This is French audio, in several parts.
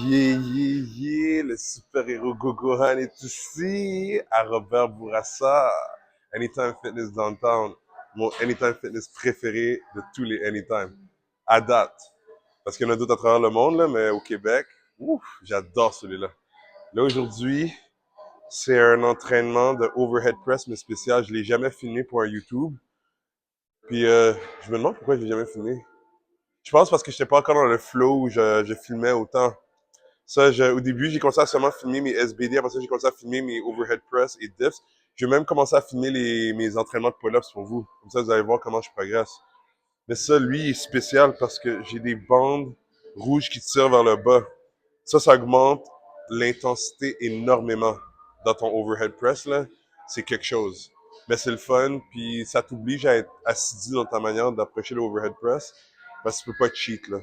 Le super-héros Gogohan est ici, à Robert Bourassa, Anytime Fitness Downtown, mon Anytime Fitness préféré de tous les Anytime, à date. Parce qu'il y en a d'autres à travers le monde, là, mais au Québec, ouf, j'adore celui-là. Là, aujourd'hui, c'est un entraînement de overhead press, mais spécial. Je l'ai jamais filmé pour un YouTube. Puis, je me demande pourquoi je l'ai jamais filmé. Je pense parce que je n'étais pas encore dans le flow où je filmais autant. Au début, j'ai commencé à seulement filmer mes SBD. Après ça, j'ai commencé à filmer mes overhead press et dips. J'ai même commencé à filmer mes entraînements de pull-ups pour vous. Comme ça, vous allez voir comment je progresse. Mais ça, lui, il est spécial parce que j'ai des bandes rouges qui tirent vers le bas. Ça augmente l'intensité énormément dans ton overhead press, là. C'est quelque chose. Mais c'est le fun, puis ça t'oblige à être assidu dans ta manière d'approcher le overhead press parce que tu peux pas cheat, là.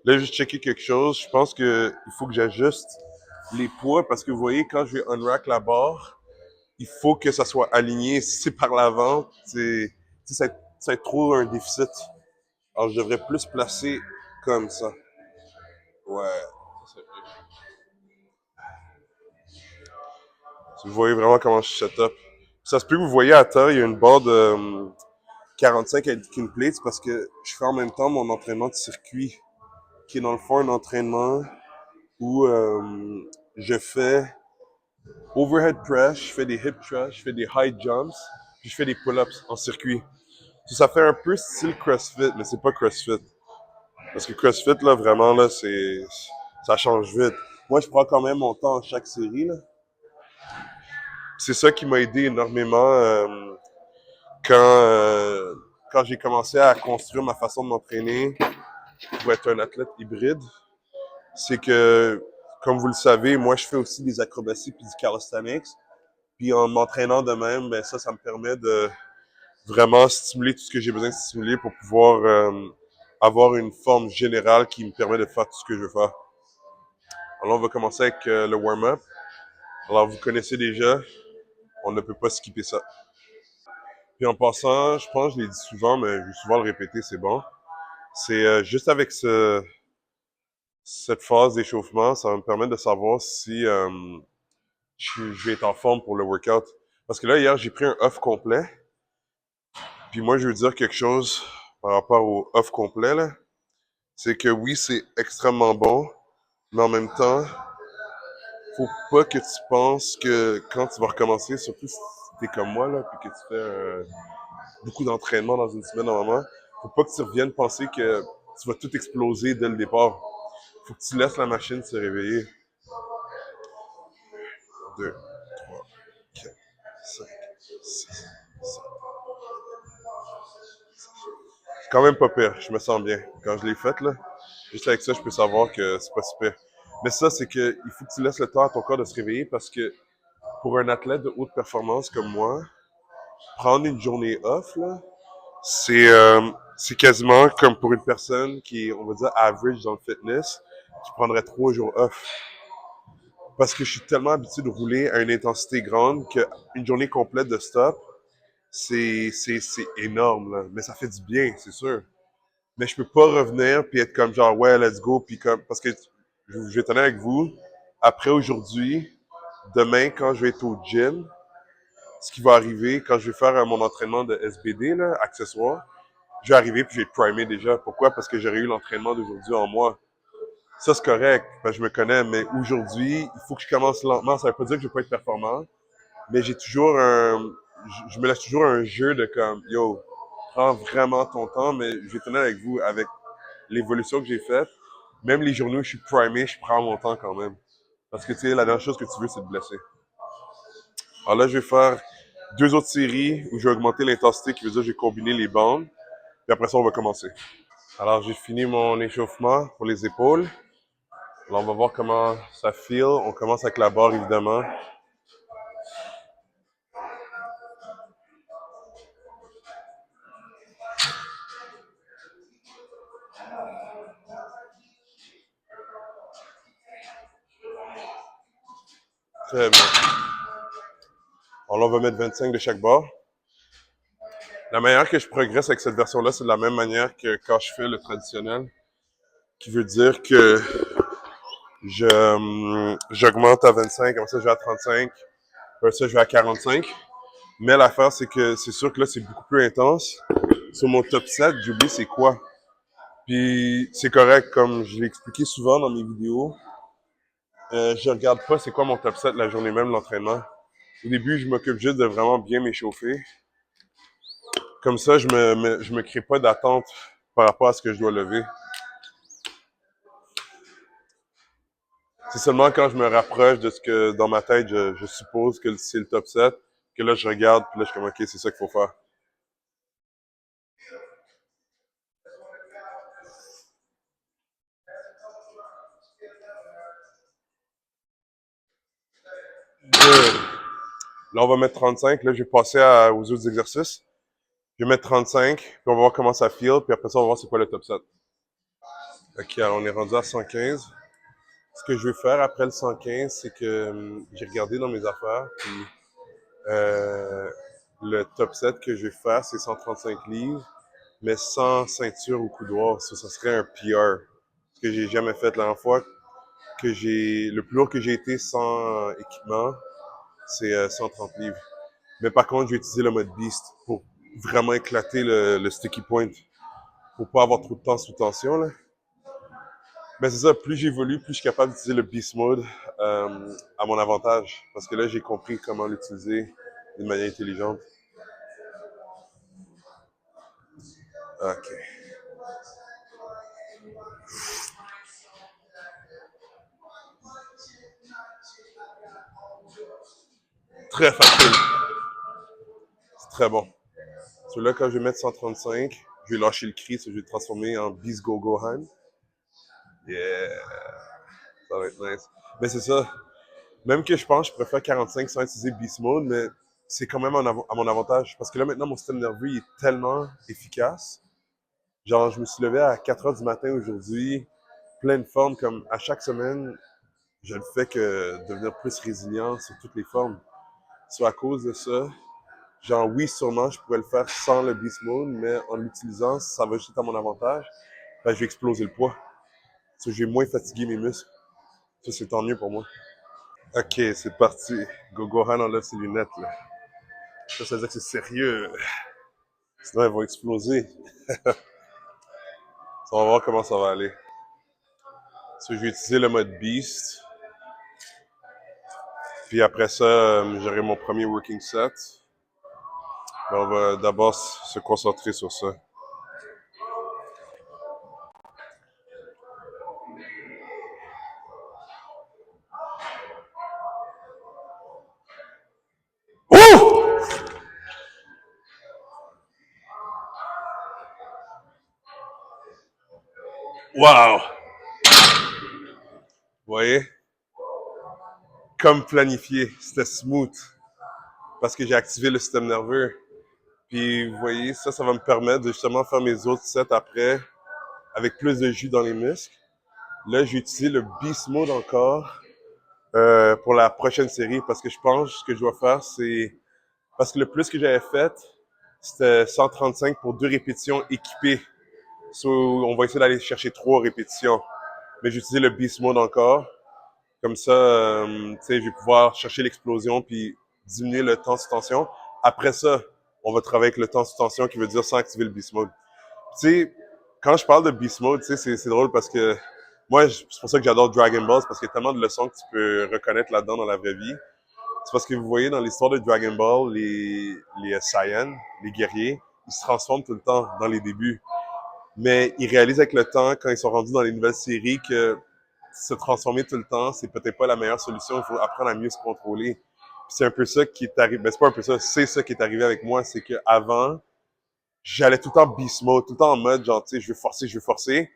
Là, j'ai checké quelque chose. Je pense que il faut que j'ajuste les poids parce que vous voyez, quand je vais unrack la barre, il faut que ça soit aligné. Si c'est par l'avant, ça va être trop un déficit. Alors, je devrais plus placer comme ça. Ouais. Vous voyez vraiment comment je set up. Ça se peut que vous voyez à terre, il y a une barre de 45 avec une plate parce que je fais en même temps mon entraînement de circuit, qui est dans le fond un entraînement où je fais overhead press, je fais des hip thrusts, je fais des high jumps, puis je fais des pull-ups en circuit. Ça fait un peu style CrossFit, mais c'est pas CrossFit. Parce que CrossFit, là, vraiment, là, ça change vite. Moi, je prends quand même mon temps en chaque série, là. C'est ça qui m'a aidé énormément quand, euh, quand j'ai commencé à construire ma façon de m'entraîner pour être un athlète hybride. C'est que, comme vous le savez, moi, je fais aussi des acrobaties puis du calisthenics. Puis en m'entraînant de même, ben ça me permet de vraiment stimuler tout ce que j'ai besoin de stimuler pour pouvoir avoir une forme générale qui me permet de faire tout ce que je veux faire. Alors on va commencer avec le warm-up. Alors vous connaissez déjà, on ne peut pas skipper ça. Puis en passant, je pense que je l'ai dit souvent, mais je vais souvent le répéter, c'est bon. C'est juste avec cette phase d'échauffement, ça va me permettre de savoir si je vais être en forme pour le workout. Parce que là, hier, j'ai pris un off complet. Puis moi, je veux dire quelque chose par rapport au off complet, là. C'est que oui, c'est extrêmement bon, mais en même temps, faut pas que tu penses que quand tu vas recommencer, surtout si t'es comme moi, là, puis que tu fais beaucoup d'entraînement dans une semaine normalement, faut pas que tu reviennes penser que tu vas tout exploser dès le départ. Faut que tu laisses la machine se réveiller. 2, 3, 4, 5, 6, 7. C'est quand même pas pire, je me sens bien. Quand je l'ai faite, là, juste avec ça, je peux savoir que c'est pas super. Mais ça, c'est que il faut que tu laisses le temps à ton corps de se réveiller parce que pour un athlète de haute performance comme moi, prendre une journée off, là, c'est quasiment comme pour une personne qui est, on va dire, average dans le fitness, qui prendrait 3 jours off. Parce que je suis tellement habitué de rouler à une intensité grande qu'une journée complète de stop, c'est énorme, là. Mais ça fait du bien, c'est sûr. Mais je peux pas revenir puis être comme genre, ouais, let's go, puis comme, parce que je vais être honnête avec vous, après aujourd'hui, demain, quand je vais être au gym, ce qui va arriver quand je vais faire mon entraînement de SBD, là, accessoire, je vais arriver puis je vais être primé déjà. Pourquoi? Parce que j'aurais eu l'entraînement d'aujourd'hui en moi. Ça, c'est correct, parce que je me connais, mais aujourd'hui, il faut que je commence lentement. Ça veut pas dire que je vais pas être performant, mais j'ai toujours je me laisse toujours un jeu de comme, yo, prends vraiment ton temps, mais je vais tenir avec vous, avec l'évolution que j'ai faite, même les journées où je suis primé, je prends mon temps quand même. Parce que, tu sais, la dernière chose que tu veux, c'est te blesser. Alors là, je vais faire 2 autres séries où je vais augmenter l'intensité, qui veut dire que je vais combiner les bandes. Puis après ça, on va commencer. Alors, j'ai fini mon échauffement pour les épaules. Là, on va voir comment ça feel. On commence avec la barre, évidemment. Très bien. Alors là, on va mettre 25 de chaque barre. La manière que je progresse avec cette version-là, c'est de la même manière que quand je fais le traditionnel. Qui veut dire que J'augmente à 25, comme ça je vais à 35, après ça je vais à 45. Mais l'affaire, c'est que c'est sûr que là, c'est beaucoup plus intense. Sur mon top 7, j'oublie c'est quoi. Puis c'est correct, comme je l'ai expliqué souvent dans mes vidéos, je regarde pas c'est quoi mon top 7 la journée même de l'entraînement. Au début, je m'occupe juste de vraiment bien m'échauffer. Comme ça, je me crée pas d'attente par rapport à ce que je dois lever. C'est seulement quand je me rapproche de ce que dans ma tête, je suppose que c'est le top 7, que là, je regarde, puis là, je suis comme, OK, c'est ça qu'il faut faire. Good. Là, on va mettre 35. Là, je vais passer aux autres exercices. Je vais mettre 35, puis on va voir comment ça feel, puis après ça, on va voir c'est quoi le top 7. OK, alors on est rendu à 115. Ce que je vais faire après le 115, c'est que j'ai regardé dans mes affaires, puis euh, le top 7 que je vais faire, c'est 135 livres, mais sans ceinture ou coudoir. Ça serait un PR. Ce que j'ai jamais fait la dernière fois, le plus lourd que j'ai été sans équipement, c'est 130 livres. Mais par contre, je vais utiliser le mode Beast pour vraiment éclater le sticky point, pour pas avoir trop de temps sous tension, là. Ben c'est ça, plus j'évolue, plus je suis capable d'utiliser le Beast Mode à mon avantage. Parce que là, j'ai compris comment l'utiliser d'une manière intelligente. OK. Très facile. C'est très bon. Celui-là, quand je vais mettre 135, je vais lâcher le cri, je vais le transformer en Beast Go Gohan. Yeah, ça va être nice. Mais c'est ça. Même que je pense que je préfère 45 sans utiliser Beast Mode, mais c'est quand même à mon avantage. Parce que là, maintenant, mon système nerveux il est tellement efficace. Genre, je me suis levé à 4 heures du matin aujourd'hui, pleine forme, comme à chaque semaine, je ne fais que devenir plus résilient sur toutes les formes. Soit à cause de ça, genre oui, sûrement, je pourrais le faire sans le Beast Mode, mais en l'utilisant, ça va juste être à mon avantage. Ben, je vais exploser le poids. So, je vais moins fatiguer mes muscles. Ça, c'est tant mieux pour moi. Ok, c'est parti. Gogohan enlève ses lunettes, là. Ça veut dire que c'est sérieux. Sinon, elles vont exploser. On va voir comment ça va aller. So, je vais utiliser le mode Beast. Puis après ça, j'aurai mon premier working set. Mais on va d'abord se concentrer sur ça. Ouh! Wow! Vous voyez? Comme planifié. C'était smooth. Parce que j'ai activé le système nerveux. Puis vous voyez, ça va me permettre de justement faire mes autres sets après avec plus de jus dans les muscles. Là, j'ai utilisé le Beast Mode encore pour la prochaine série parce que je pense que ce que je dois faire, c'est... Parce que le plus que j'avais fait, c'était 135 pour 2 répétitions équipées. So, on va essayer d'aller chercher 3 répétitions. Mais j'ai utilisé le Beast Mode encore. Comme ça, tu sais, je vais pouvoir chercher l'explosion puis diminuer le temps sous tension. Après ça, on va travailler avec le temps sous tension qui veut dire sans activer le Beast Mode. Tu sais, quand je parle de Beast Mode, tu sais, c'est drôle parce que moi, c'est pour ça que j'adore Dragon Ball, parce qu'il y a tellement de leçons que tu peux reconnaître là-dedans dans la vraie vie. C'est parce que vous voyez dans l'histoire de Dragon Ball, les Saiyans, les guerriers, ils se transforment tout le temps dans les débuts. Mais ils réalisent avec le temps, quand ils sont rendus dans les nouvelles séries, que se transformer tout le temps, c'est peut-être pas la meilleure solution. Il faut apprendre à mieux se contrôler. Puis c'est un peu ça qui est arrivé. Ben, c'est pas un peu ça, c'est ça qui est arrivé avec moi. C'est que avant, j'allais tout le temps beast mode, tout le temps en mode genre, tu sais, je veux forcer, je veux forcer.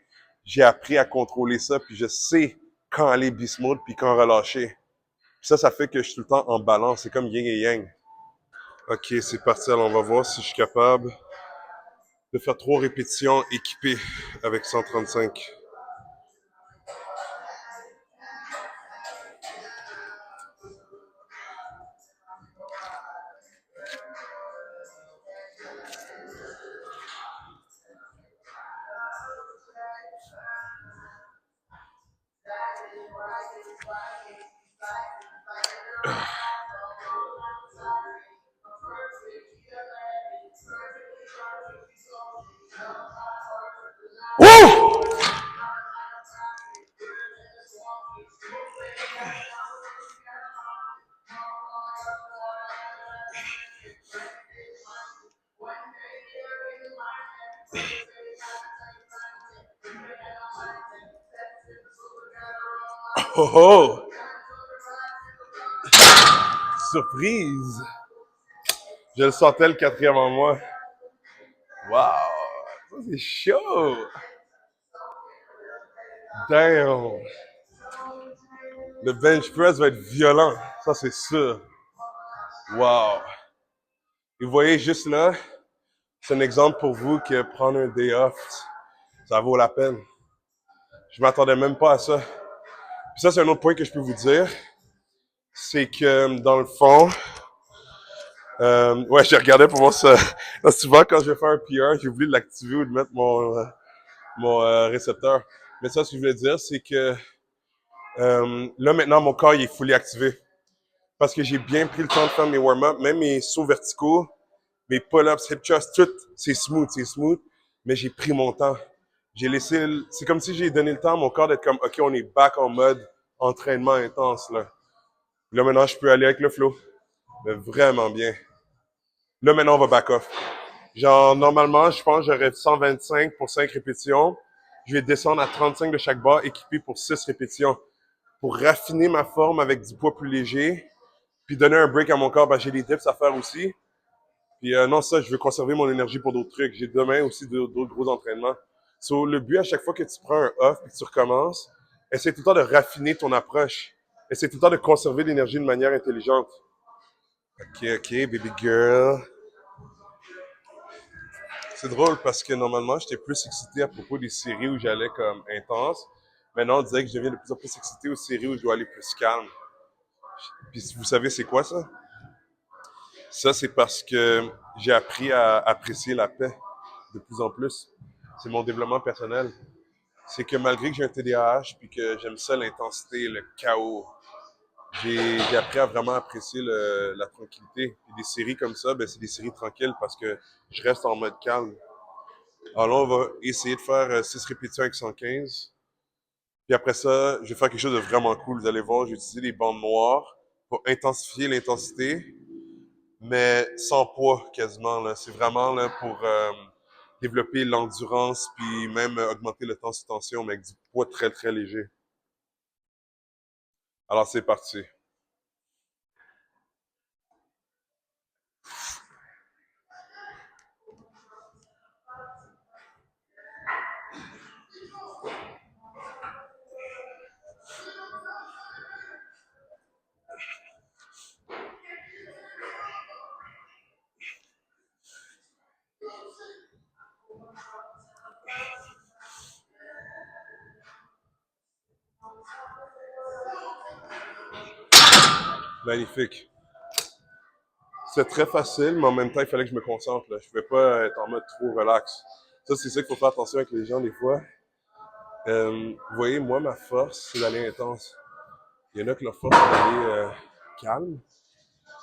J'ai appris à contrôler ça, puis je sais quand aller beast mode, puis quand relâcher. Puis ça fait que je suis tout le temps en balance. C'est comme yin et yang. Ok, c'est parti. Alors, on va voir si je suis capable de faire 3 répétitions équipées avec 135. Wouh! Oh oh! Surprise! Je le sentais le quatrième en moi. Wow! Ça, c'est chaud! Damn! Le bench press va être violent. Ça, c'est sûr. Wow! Et vous voyez juste là, c'est un exemple pour vous que prendre un day off, ça vaut la peine. Je m'attendais même pas à ça. Puis ça, c'est un autre point que je peux vous dire. C'est que, dans le fond, ouais, j'ai regardé pour voir ça. Souvent, quand je vais faire un PR, j'ai oublié de l'activer ou de mettre mon récepteur. Mais ça, ce que je voulais dire, c'est que là, maintenant, mon corps, il est fully activé. Parce que j'ai bien pris le temps de faire mes warm-up, même mes sauts verticaux, mes pull-ups, hip thrusts, tout, c'est smooth. Mais j'ai pris mon temps. J'ai laissé, c'est comme si j'ai donné le temps à mon corps d'être comme, OK, on est back en mode entraînement intense, là. Là, maintenant, je peux aller avec le flow. Mais vraiment bien. Là, maintenant, on va back off. Genre, normalement, je pense que j'aurais 125 pour 5 répétitions. Je vais descendre à 35 de chaque barre, équipé pour 6 répétitions. Pour raffiner ma forme avec du poids plus léger, puis donner un break à mon corps, ben, j'ai des dips à faire aussi. Puis non, ça, je veux conserver mon énergie pour d'autres trucs. J'ai demain aussi d'autres gros entraînements. So, le but, à chaque fois que tu prends un off et que tu recommences, essaie tout le temps de raffiner ton approche. Essaie tout le temps de conserver l'énergie de manière intelligente. OK, baby girl. C'est drôle parce que normalement, j'étais plus excité à propos des séries où j'allais comme intense. Maintenant, on dirait que je deviens de plus en plus excité aux séries où je dois aller plus calme. Puis vous savez, c'est quoi ça? Ça, c'est parce que j'ai appris à apprécier la paix de plus en plus. C'est mon développement personnel. C'est que malgré que j'ai un TDAH puis que j'aime ça, l'intensité, le chaos, j'ai appris à vraiment apprécier la tranquillité. Et des séries comme ça, ben, c'est des séries tranquilles parce que je reste en mode calme. Alors là, on va essayer de faire 6 répétitions avec 115. Puis après ça, je vais faire quelque chose de vraiment cool. Vous allez voir, j'ai utilisé des bandes noires pour intensifier l'intensité, mais sans poids quasiment. Là. C'est vraiment là, pour développer l'endurance puis même augmenter le temps sous tension, mais avec du poids très, très léger. Alors, c'est parti. Magnifique. C'est très facile, mais en même temps, il fallait que je me concentre. Là. Je ne pouvais pas être en mode trop relax. Ça, c'est ça qu'il faut faire attention avec les gens des fois. Vous voyez, moi, ma force, c'est d'aller intense. Il y en a que leur force, c'est d'aller calme.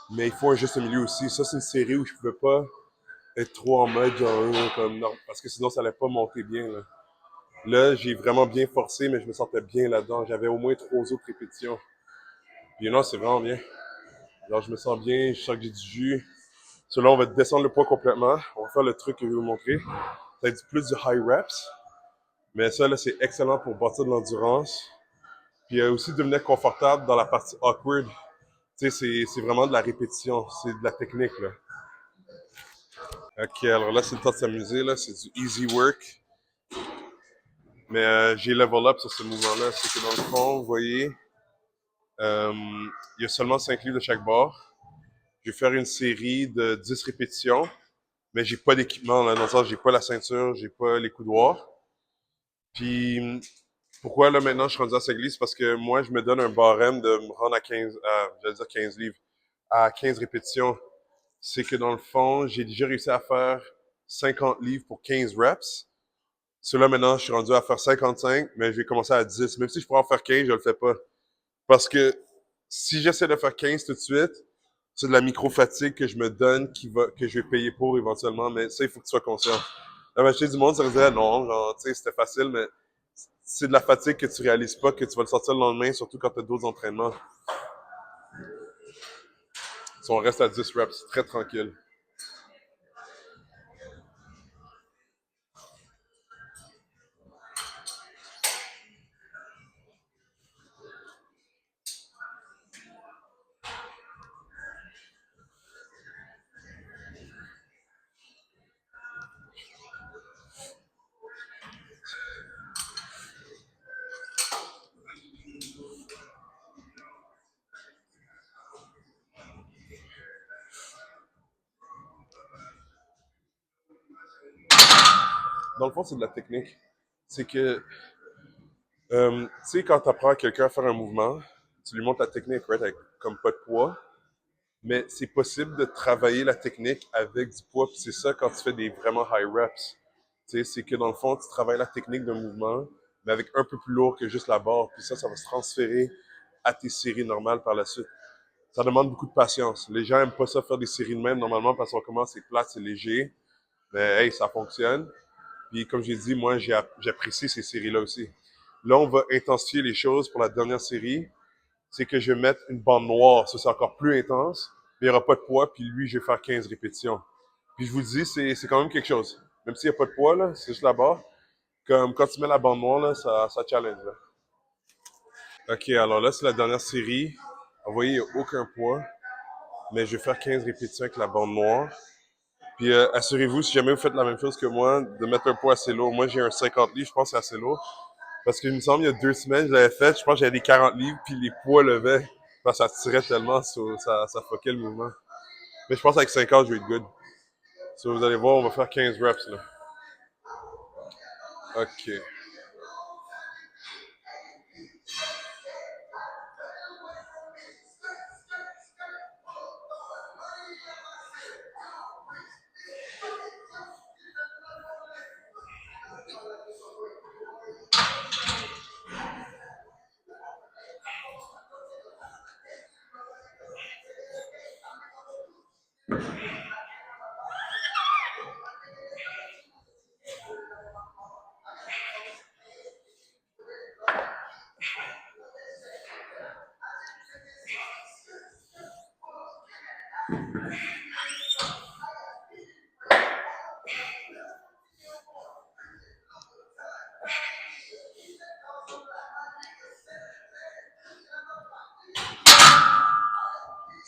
Mais il faut un juste milieu aussi. Ça, c'est une série où je ne pouvais pas être trop en mode genre comme non, parce que sinon, ça allait pas monter bien. Là, j'ai vraiment bien forcé, mais je me sentais bien là-dedans. J'avais au moins 3 autres répétitions. Puis non, c'est vraiment bien. Alors, je me sens bien, je sens que j'ai du jus. Là, on va descendre le poids complètement. On va faire le truc que je vais vous montrer. Ça va être plus du high reps. Mais ça, là, c'est excellent pour bâtir de l'endurance. Puis aussi devenir confortable dans la partie awkward. Tu sais, c'est vraiment de la répétition. C'est de la technique, là. OK, alors là, c'est le temps de s'amuser, là. C'est du easy work. Mais j'ai level up sur ce mouvement-là. C'est que dans le fond, vous voyez, il y a seulement 5 livres de chaque barre. Je vais faire une série de 10 répétitions. Mais j'ai pas d'équipement, là. Dans le sens, j'ai pas la ceinture, j'ai pas les coudoirs. Puis, pourquoi là maintenant je suis rendu à cette glisse? Parce que moi, je me donne un barème de me rendre à 15, j'allais dire 15 livres, à 15 répétitions. C'est que dans le fond, j'ai déjà réussi à faire 50 livres pour 15 reps. Celui-là, maintenant, je suis rendu à faire 55, mais je vais commencer à 10. Même si je pourrais en faire 15, je le fais pas. Parce que si j'essaie de faire 15 tout de suite, c'est de la micro-fatigue que je me donne que je vais payer pour éventuellement, mais ça, il faut que tu sois conscient. La majorité du monde, ça disait non, genre, tu sais, c'était facile, mais c'est de la fatigue que tu réalises pas, que tu vas le sortir le lendemain, surtout quand tu as d'autres entraînements. Si on reste à 10 reps, c'est très tranquille. Dans le fond, c'est de la technique. C'est que, tu sais, quand tu apprends à quelqu'un à faire un mouvement, tu lui montres la technique, right, avec comme pas de poids, mais c'est possible de travailler la technique avec du poids, puis c'est ça quand tu fais des vraiment high reps. Tu sais, c'est que dans le fond, tu travailles la technique d'un mouvement, mais avec un peu plus lourd que juste la barre, puis ça va se transférer à tes séries normales par la suite. Ça demande beaucoup de patience. Les gens aiment pas ça faire des séries de même normalement parce qu'on commence, c'est plat, c'est léger, mais hey, ça fonctionne. Puis comme j'ai dit, moi, j'apprécie ces séries-là aussi. Là, on va intensifier les choses pour la dernière série. C'est que je vais mettre une bande noire. Ça, c'est encore plus intense. Mais il n'y aura pas de poids. Puis lui, je vais faire 15 répétitions. Puis je vous dis, c'est quand même quelque chose. Même s'il n'y a pas de poids, là, c'est juste la barre. Comme quand tu mets la bande noire, là, ça challenge. Là. OK, alors là, c'est la dernière série. Vous voyez, il n'y a aucun poids. Mais je vais faire 15 répétitions avec la bande noire. Puis assurez-vous, si jamais vous faites la même chose que moi, de mettre un poids assez lourd. Moi, j'ai un 50 livres, je pense que c'est assez lourd. Parce qu'il me semble, il y a 2 semaines, je l'avais fait, je pense que j'avais des 40 livres, puis les poids levaient. Parce que ça tirait tellement, ça fuckait le mouvement. Mais je pense qu'avec 50, je vais être good. So, vous allez voir, on va faire 15 reps, là. OK.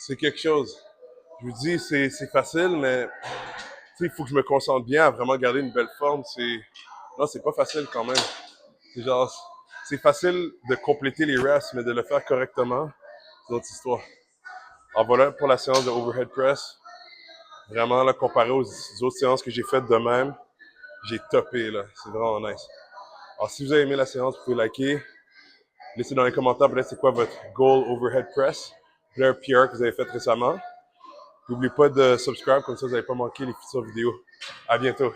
C'est quelque chose. Je vous dis, c'est facile, mais il faut que je me concentre bien à vraiment garder une belle forme. Non, c'est pas facile quand même. C'est genre, c'est facile de compléter les reps, mais de le faire correctement, c'est une autre histoire. Alors voilà pour la séance de overhead press. Vraiment, là, comparé aux autres séances que j'ai faites de même, j'ai topé, là. C'est vraiment nice. Alors, si vous avez aimé la séance, vous pouvez liker. Laissez dans les commentaires peut-être c'est quoi votre goal overhead press. Puis un PR que vous avez fait récemment. N'oubliez pas de subscribe, comme ça vous n'allez pas manquer les futures vidéos. À bientôt.